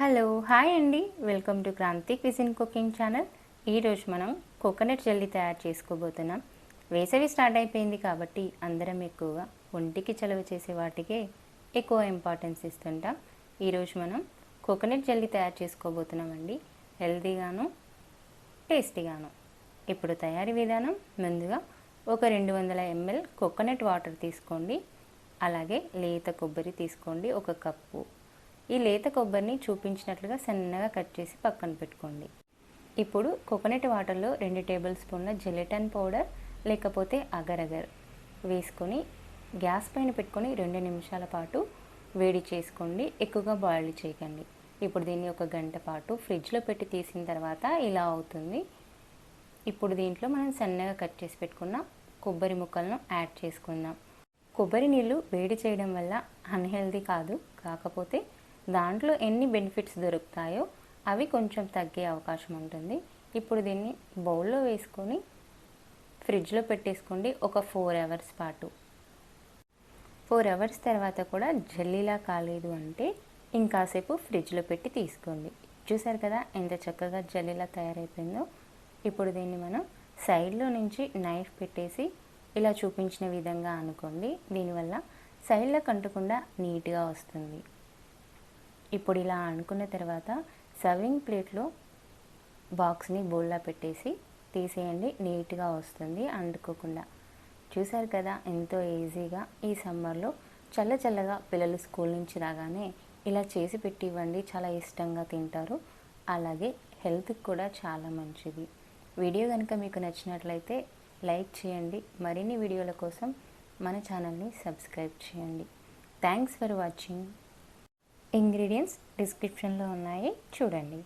Hello hi అండి, welcome to Kranti cuisine cooking channel. ఈరోజు మనం కోకోనట్ జెల్లీ తయారు చేసుకోబోతున్నాం. వేసవి స్టార్ట్ అయిపోయింది కాబట్టి అందరం ఎక్కువగా ఒంటికి చలవ చేసే వాటికే ఎక్కువ ఇంపార్టెన్స్ ఇస్తుంటాం. ఈరోజు మనం కోకోనట్ జెల్లీ తయారు చేసుకోబోతున్నామండి, హెల్తీగాను టేస్టీగాను. ఇప్పుడు తయారీ విధానం: ముందుగా ఒక 200 ml కోకోనట్ వాటర్ తీసుకోండి. అలాగే లేత కొబ్బరి తీసుకోండి, 1 కప్పు. ఈ లేత కొబ్బరిని చూపించినట్లుగా సన్నగా కట్ చేసి పక్కన పెట్టుకోండి. ఇప్పుడు కోకోనట్ వాటర్లో 2 టేబుల్ స్పూన్ల జెలటిన్ పౌడర్ లేకపోతే అగర్ అగర్ వేసుకొని గ్యాస్ పైన పెట్టుకొని 2 నిమిషాల పాటు వేడి చేసుకోండి. ఎక్కువగా బాయిల్ చేయకండి. ఇప్పుడు దీన్ని 1 గంట పాటు ఫ్రిడ్జ్లో పెట్టి తీసిన తర్వాత ఇలా అవుతుంది. ఇప్పుడు దీంట్లో మనం సన్నగా కట్ చేసి పెట్టుకున్న కొబ్బరి ముక్కలను యాడ్ చేసుకుందాం. కొబ్బరి నీళ్ళు వేడి చేయడం వల్ల అన్హెల్దీ కాదు, కాకపోతే దాంట్లో ఎన్ని బెనిఫిట్స్ దొరుకుతాయో అవి కొంచెం తగ్గే అవకాశం ఉంటుంది. ఇప్పుడు దీన్ని బౌల్లో వేసుకొని ఫ్రిడ్జ్లో పెట్టేసుకోండి ఒక 4 అవర్స్ పాటు. 4 అవర్స్ తర్వాత కూడా జెల్లీలా కాలేదు అంటే ఇంకాసేపు ఫ్రిడ్జ్లో పెట్టి తీసుకోండి. చూసారు కదా ఎంత చక్కగా జెల్లీలా తయారైపోయిందో. ఇప్పుడు దీన్ని మనం సైడ్లో నుంచి నైఫ్ పెట్టేసి ఇలా చూపించిన విధంగా అనుకోండి. దీనివల్ల సైడ్లో కంటకుండా నీట్గా వస్తుంది. ఇప్పుడు ఇలా అనుకున్న తర్వాత సర్వింగ్ ప్లేట్లో బాక్స్ని బౌల్లా పెట్టేసి తీసేయండి. నీట్గా వస్తుంది అంటుకోకుండా. చూసారు కదా ఎంతో ఈజీగా ఈ సమ్మర్లో చల్లగా పిల్లలు స్కూల్ నుంచి రాగానే ఇలా చేసి పెట్టి ఇవ్వండి, చాలా ఇష్టంగా తింటారు. అలాగే హెల్త్కి కూడా చాలా మంచిది. వీడియో కనుక మీకు నచ్చినట్లయితే లైక్ చేయండి. మరిన్ని వీడియోల కోసం మన ఛానల్ని సబ్స్క్రైబ్ చేయండి. Thanks for watching. ఇంగ్రీడియంట్స్ డిస్క్రిప్షన్లో ఉన్నాయి, చూడండి.